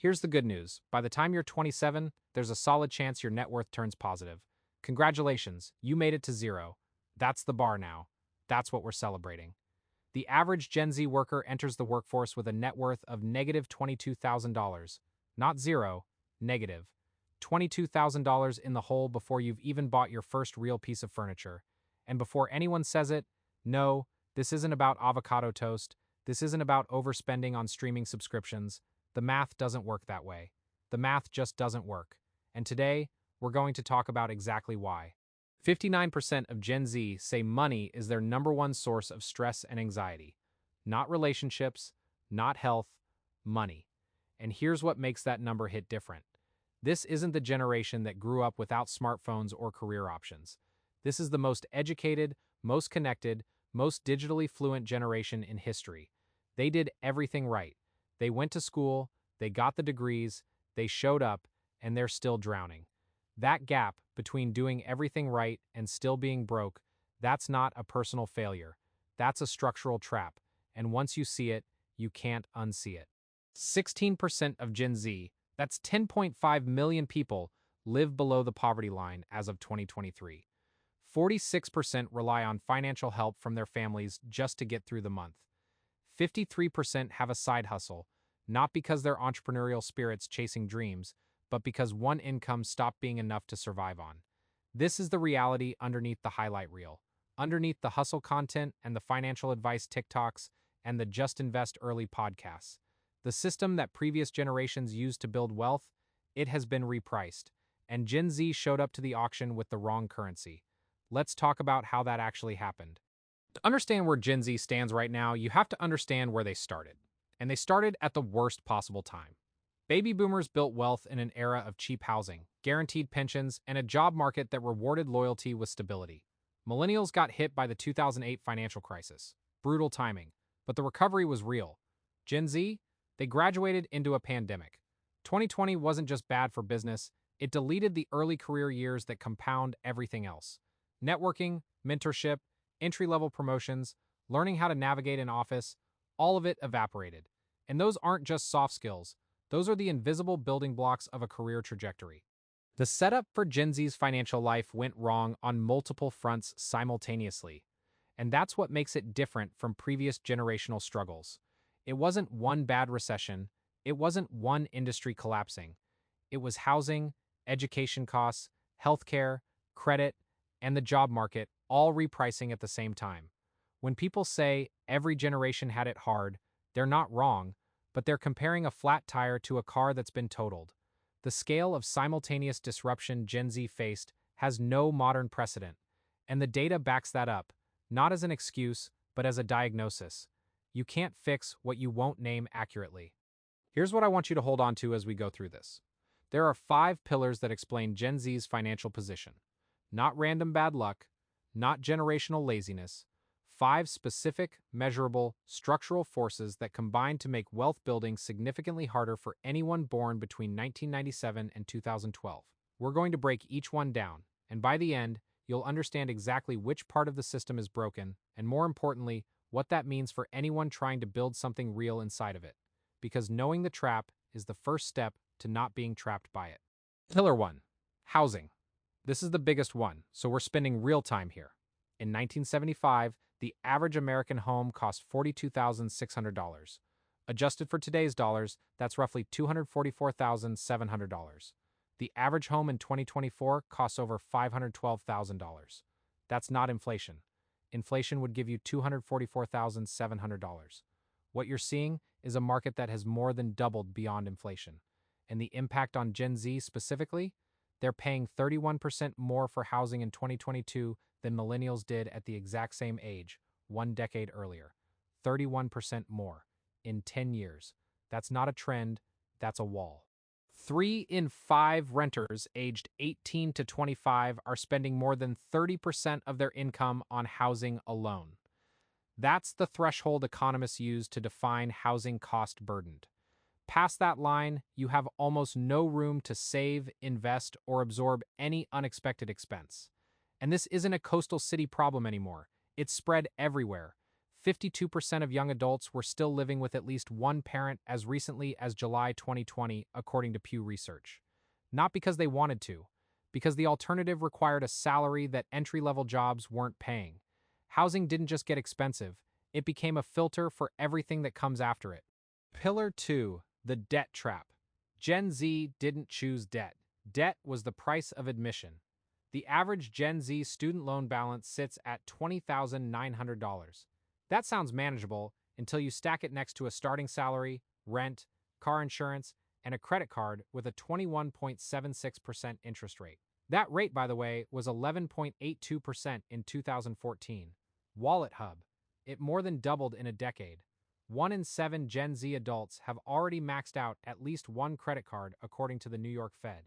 Here's the good news. By the time you're 27, there's a solid chance your net worth turns positive. Congratulations, you made it to zero. That's the bar now. That's what we're celebrating. The average Gen Z worker enters the workforce with a net worth of negative $22,000. Not zero, negative. $22,000 in the hole before you've even bought your first real piece of furniture. And before anyone says it, no, this isn't about avocado toast. This isn't about overspending on streaming subscriptions. The math doesn't work that way. The math just doesn't work. And today, we're going to talk about exactly why. 59% of Gen Z say money is their number one source of stress and anxiety. Not relationships, not health, money. And here's what makes that number hit different. This isn't the generation that grew up without smartphones or career options. This is the most educated, most connected, most digitally fluent generation in history. They did everything right. They went to school, they got the degrees, they showed up, and they're still drowning. That gap between doing everything right and still being broke, that's not a personal failure. That's a structural trap, and once you see it, you can't unsee it. 16% of Gen Z, that's 10.5 million people, live below the poverty line as of 2023. 46% rely on financial help from their families just to get through the month. 53% have a side hustle, not because they're entrepreneurial spirits chasing dreams, but because one income stopped being enough to survive on. This is the reality underneath the highlight reel, underneath the hustle content and the financial advice TikToks and the Just Invest Early podcasts. The system that previous generations used to build wealth, it has been repriced, and Gen Z showed up to the auction with the wrong currency. Let's talk about how that actually happened. To understand where Gen Z stands right now, you have to understand where they started. And they started at the worst possible time. Baby boomers built wealth in an era of cheap housing, guaranteed pensions, and a job market that rewarded loyalty with stability. Millennials got hit by the 2008 financial crisis. Brutal timing, but the recovery was real. Gen Z? They graduated into a pandemic. 2020 wasn't just bad for business, it deleted the early career years that compound everything else. Networking, mentorship, entry-level promotions, learning how to navigate an office, all of it evaporated. And those aren't just soft skills. Those are the invisible building blocks of a career trajectory. The setup for Gen Z's financial life went wrong on multiple fronts simultaneously. And that's what makes it different from previous generational struggles. It wasn't one bad recession. It wasn't one industry collapsing. It was housing, education costs, healthcare, credit, and the job market all repricing at the same time. When people say every generation had it hard, they're not wrong, but they're comparing a flat tire to a car that's been totaled. The scale of simultaneous disruption Gen Z faced has no modern precedent, and the data backs that up, not as an excuse, but as a diagnosis. You can't fix what you won't name accurately. Here's what I want you to hold on to as we go through this. There are 5 pillars that explain Gen Z's financial position. Not random bad luck, not generational laziness, 5 specific, measurable, structural forces that combine to make wealth building significantly harder for anyone born between 1997 and 2012. We're going to break each one down, and by the end, you'll understand exactly which part of the system is broken, and more importantly, what that means for anyone trying to build something real inside of it. Because knowing the trap is the first step to not being trapped by it. Pillar 1. Housing. This is the biggest one, so we're spending real time here. In 1975, the average American home cost $42,600. Adjusted for today's dollars, that's roughly $244,700. The average home in 2024 costs over $512,000. That's not inflation. Inflation would give you $244,700. What you're seeing is a market that has more than doubled beyond inflation. And the impact on Gen Z specifically? They're paying 31% more for housing in 2022 than millennials did at the exact same age, 1 decade earlier. 31% more in 10 years. That's not a trend, that's a wall. 3 in 5 renters aged 18 to 25 are spending more than 30% of their income on housing alone. That's the threshold economists use to define housing cost burdened. Past that line, you have almost no room to save, invest, or absorb any unexpected expense. And this isn't a coastal city problem anymore. It's spread everywhere. 52% of young adults were still living with at least one parent as recently as July 2020, according to Pew Research. Not because they wanted to, because the alternative required a salary that entry-level jobs weren't paying. Housing didn't just get expensive, it became a filter for everything that comes after it. Pillar 2, the debt trap. Gen Z didn't choose debt. Debt was the price of admission. The average Gen Z student loan balance sits at $20,900. That sounds manageable until you stack it next to a starting salary, rent, car insurance, and a credit card with a 21.76% interest rate. That rate, by the way, was 11.82% in 2014. Wallet Hub. It more than doubled in a decade. 1 in 7 Gen Z adults have already maxed out at least one credit card, according to the New York Fed.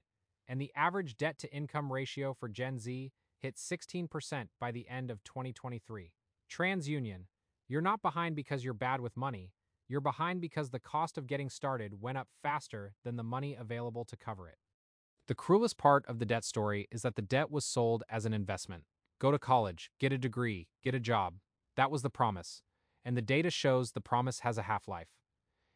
And the average debt-to-income ratio for Gen Z hit 16% by the end of 2023. TransUnion. You're not behind because you're bad with money. You're behind because the cost of getting started went up faster than the money available to cover it. The cruelest part of the debt story is that the debt was sold as an investment. Go to college, get a degree, get a job. That was the promise. And the data shows the promise has a half-life.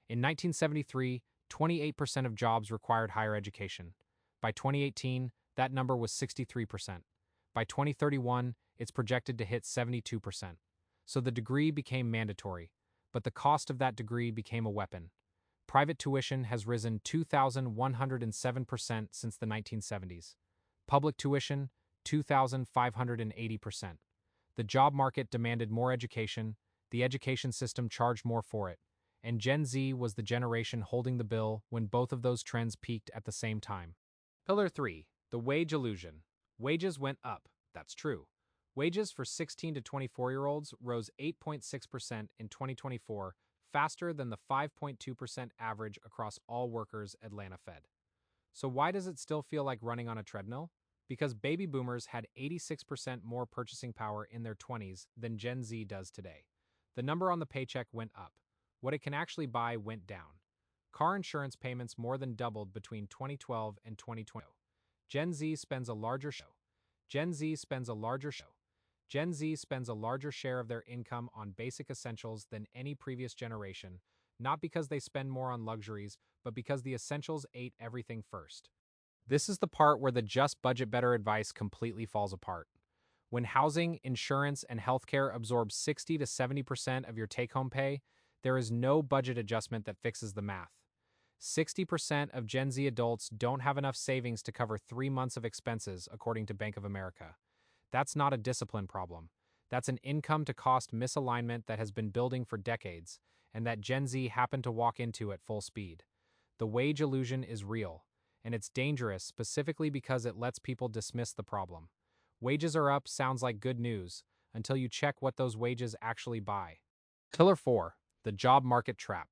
In 1973, 28% of jobs required higher education. By 2018, that number was 63%. By 2031, it's projected to hit 72%. So the degree became mandatory, but the cost of that degree became a weapon. Private tuition has risen 2,107% since the 1970s. Public tuition, 2,580%. The job market demanded more education, the education system charged more for it, and Gen Z was the generation holding the bill when both of those trends peaked at the same time. Pillar 3, the wage illusion. Wages went up, that's true. Wages for 16 to 24-year-olds rose 8.6% in 2024, faster than the 5.2% average across all workers, Atlanta Fed. So why does it still feel like running on a treadmill? Because baby boomers had 86% more purchasing power in their 20s than Gen Z does today. The number on the paycheck went up. What it can actually buy went down. Car insurance payments more than doubled between 2012 and 2020. Gen Z spends a larger share of their income on basic essentials than any previous generation, not because they spend more on luxuries, but because the essentials ate everything first. This is the part where the just budget better advice completely falls apart. When housing, insurance, and healthcare absorb 60 to 70% of your take-home pay, there is no budget adjustment that fixes the math. 60% of Gen Z adults don't have enough savings to cover 3 months of expenses, according to Bank of America. That's not a discipline problem. That's an income-to-cost misalignment that has been building for decades, and that Gen Z happened to walk into at full speed. The wage illusion is real, and it's dangerous specifically because it lets people dismiss the problem. Wages are up sounds like good news, until you check what those wages actually buy. Pillar 4, the job market trap.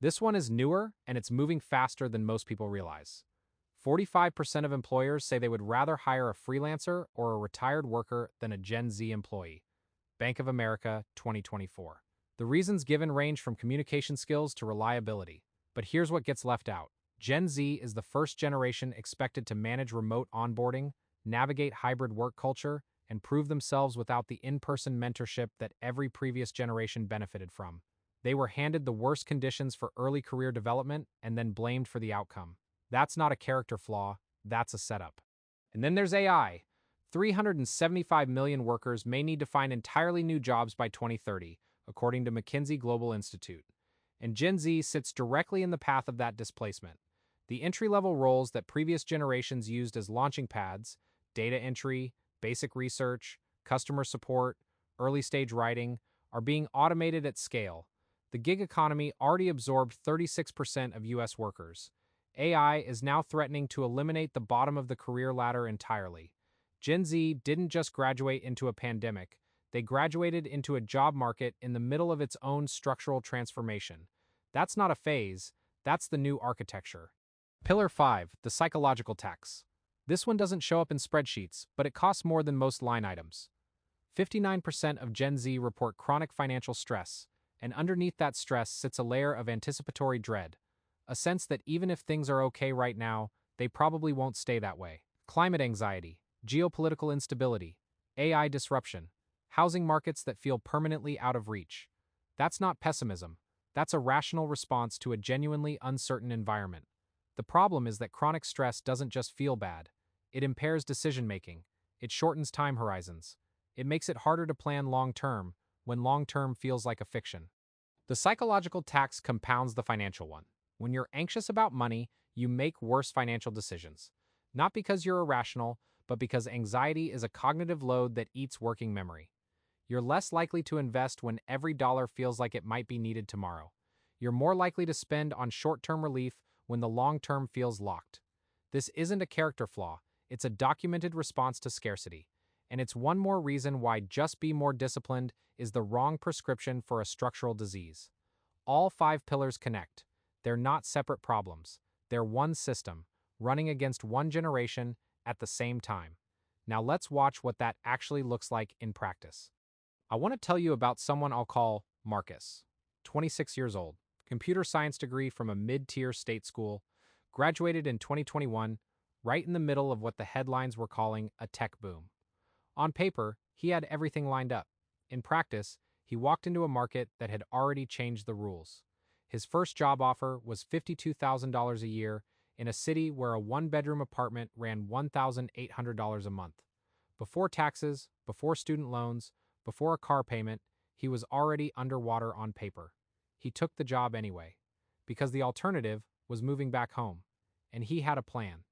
This one is newer, and it's moving faster than most people realize. 45% of employers say they would rather hire a freelancer or a retired worker than a Gen Z employee. Bank of America, 2024. The reasons given range from communication skills to reliability. But here's what gets left out. Gen Z is the first generation expected to manage remote onboarding, navigate hybrid work culture, and prove themselves without the in-person mentorship that every previous generation benefited from. They were handed the worst conditions for early career development and then blamed for the outcome. That's not a character flaw, that's a setup. And then there's AI. 375 million workers may need to find entirely new jobs by 2030, according to McKinsey Global Institute. And Gen Z sits directly in the path of that displacement. The entry-level roles that previous generations used as launching pads, data entry, basic research, customer support, early-stage writing, are being automated at scale. The gig economy already absorbed 36% of U.S. workers. AI is now threatening to eliminate the bottom of the career ladder entirely. Gen Z didn't just graduate into a pandemic, they graduated into a job market in the middle of its own structural transformation. That's not a phase, that's the new architecture. Pillar 5, the psychological tax. This one doesn't show up in spreadsheets, but it costs more than most line items. 59% of Gen Z report chronic financial stress, and underneath that stress sits a layer of anticipatory dread, a sense that even if things are okay right now, they probably won't stay that way. Climate anxiety, geopolitical instability, AI disruption. Housing markets that feel permanently out of reach. That's not pessimism. That's a rational response to a genuinely uncertain environment. The problem is that chronic stress doesn't just feel bad. It impairs decision making. It shortens time horizons. It makes it harder to plan long term when long term feels like a fiction. The psychological tax compounds the financial one. When you're anxious about money, you make worse financial decisions. Not because you're irrational, but because anxiety is a cognitive load that eats working memory. You're less likely to invest when every dollar feels like it might be needed tomorrow. You're more likely to spend on short-term relief when the long-term feels locked. This isn't a character flaw, it's a documented response to scarcity. And it's one more reason why just be more disciplined is the wrong prescription for a structural disease. All 5 pillars connect. They're not separate problems. They're one system, running against one generation at the same time. Now let's watch what that actually looks like in practice. I want to tell you about someone I'll call Marcus, 26 years old, computer science degree from a mid-tier state school, graduated in 2021, right in the middle of what the headlines were calling a tech boom. On paper, he had everything lined up. In practice, he walked into a market that had already changed the rules. His first job offer was $52,000 a year in a city where a one-bedroom apartment ran $1,800 a month. Before taxes, before student loans, before a car payment, he was already underwater on paper. He took the job anyway, because the alternative was moving back home, and he had a plan.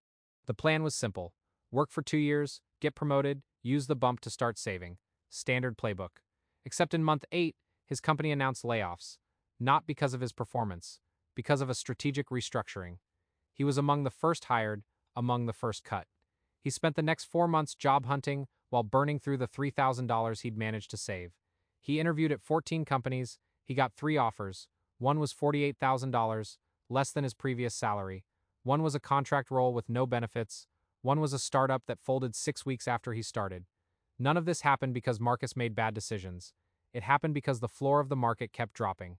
The plan was simple. Work for 2 years, get promoted, use the bump to start saving. Standard playbook. Except in month 8, his company announced layoffs, not because of his performance, because of a strategic restructuring. He was among the first hired, among the first cut. He spent the next 4 months job hunting while burning through the $3,000 he'd managed to save. He interviewed at 14 companies, he got 3 offers. One was $48,000, less than his previous salary. One was a contract role with no benefits. One was a startup that folded 6 weeks after he started. None of this happened because Marcus made bad decisions. It happened because the floor of the market kept dropping.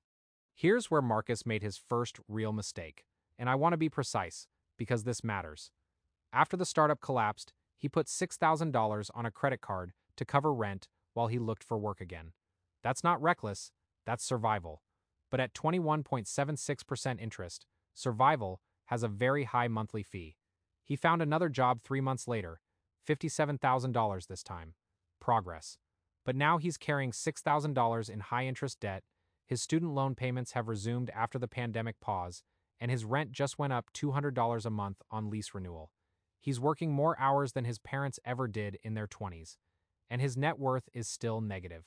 Here's where Marcus made his first real mistake. And I want to be precise, because this matters. After the startup collapsed, he put $6,000 on a credit card to cover rent while he looked for work again. That's not reckless, that's survival. But at 21.76% interest, survival has a very high monthly fee. He found another job 3 months later, $57,000 this time. Progress. But now he's carrying $6,000 in high-interest debt, his student loan payments have resumed after the pandemic pause, and his rent just went up $200 a month on lease renewal. He's working more hours than his parents ever did in their 20s, and his net worth is still negative.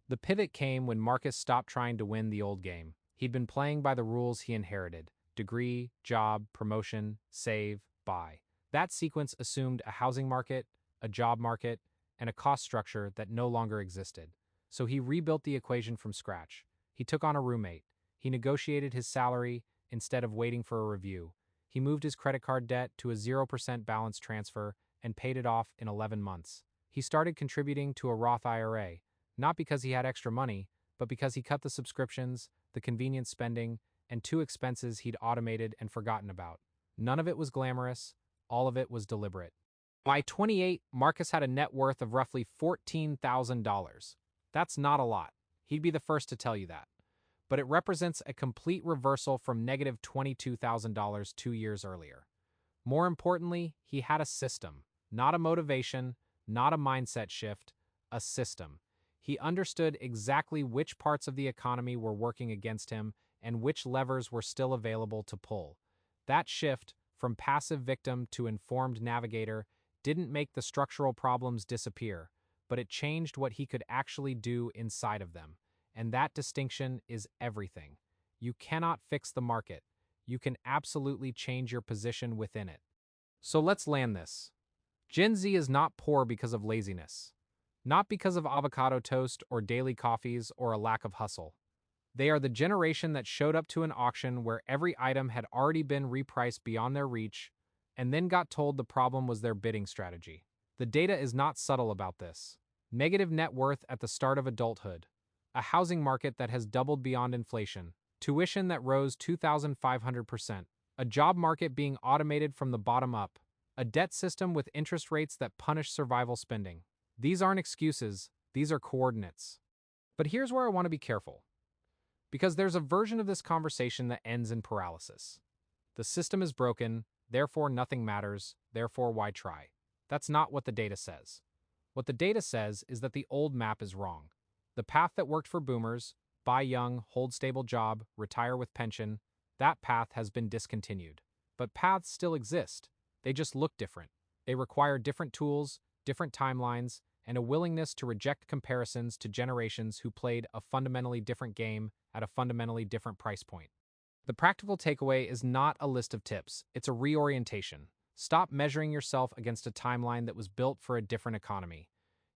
The pivot came when Marcus stopped trying to win the old game. He'd been playing by the rules he inherited: degree, job, promotion, save, buy. That sequence assumed a housing market, a job market, and a cost structure that no longer existed. So he rebuilt the equation from scratch. He took on a roommate. He negotiated his salary instead of waiting for a review. He moved his credit card debt to a 0% balance transfer and paid it off in 11 months. He started contributing to a Roth IRA, not because he had extra money, but because he cut the subscriptions, the convenience spending, and 2 expenses he'd automated and forgotten about. None of it was glamorous, all of it was deliberate. By 28, Marcus had a net worth of roughly $14,000. That's not a lot. He'd be the first to tell you that. But it represents a complete reversal from negative $22,000 2 years earlier. More importantly, he had a system, not a motivation, not a mindset shift, a system. He understood exactly which parts of the economy were working against him and which levers were still available to pull. That shift, from passive victim to informed navigator, didn't make the structural problems disappear, but it changed what he could actually do inside of them. And that distinction is everything. You cannot fix the market. You can absolutely change your position within it. So let's land this. Gen Z is not poor because of laziness. Not because of avocado toast or daily coffees or a lack of hustle. They are the generation that showed up to an auction where every item had already been repriced beyond their reach, and then got told the problem was their bidding strategy. The data is not subtle about this. Negative net worth at the start of adulthood. A housing market that has doubled beyond inflation. Tuition that rose 2,500%. A job market being automated from the bottom up. A debt system with interest rates that punish survival spending. These aren't excuses, These are coordinates. But here's where I want to be careful, because there's a version of this conversation that ends in paralysis. The system is broken, therefore nothing matters, therefore why try? That's not what the data says. What the data says is that the old map is wrong. The path that worked for boomers, buy young, hold stable job, retire with pension, that path has been discontinued. But paths still exist. They just look different. They require different tools, different timelines, and a willingness to reject comparisons to generations who played a fundamentally different game at a fundamentally different price point. The practical takeaway is not a list of tips, it's a reorientation. Stop measuring yourself against a timeline that was built for a different economy.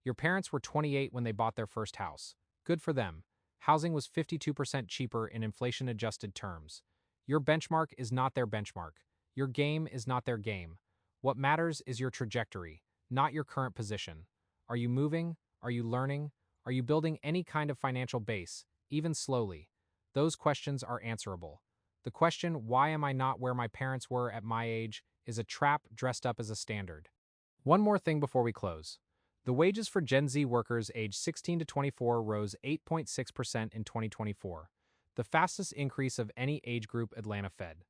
Your parents were 28 when they bought their first house. Good for them. Housing was 52% cheaper in inflation-adjusted terms. Your benchmark is not their benchmark. Your game is not their game. What matters is your trajectory, not your current position. Are you moving? Are you learning? Are you building any kind of financial base, even slowly? Those questions are answerable. The question, why am I not where my parents were at my age, is a trap dressed up as a standard. One more thing before we close. The wages for Gen Z workers aged 16 to 24 rose 8.6% in 2024, the fastest increase of any age group Atlanta Fed.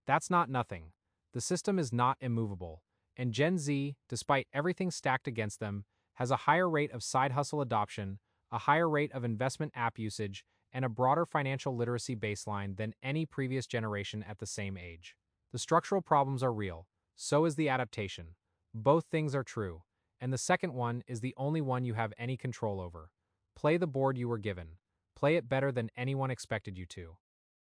That's not nothing. The system is not immovable, and Gen Z, despite everything stacked against them, has a higher rate of side hustle adoption, a higher rate of investment app usage, and a broader financial literacy baseline than any previous generation at the same age. The structural problems are real, so is the adaptation. Both things are true, and the second one is the only one you have any control over. Play the board you were given. Play it better than anyone expected you to.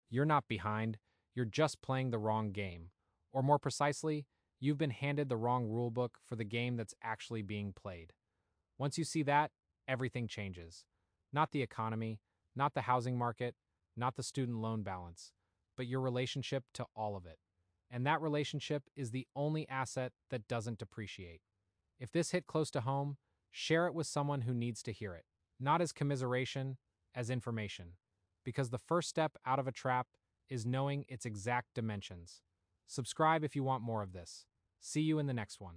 You're not behind, you're just playing the wrong game. Or more precisely, you've been handed the wrong rulebook for the game that's actually being played. Once you see that, everything changes. Not the economy, not the housing market, not the student loan balance, but your relationship to all of it. And that relationship is the only asset that doesn't depreciate. If this hit close to home, share it with someone who needs to hear it, not as commiseration, as information. Because the first step out of a trap is knowing its exact dimensions. Subscribe if you want more of this. See you in the next one.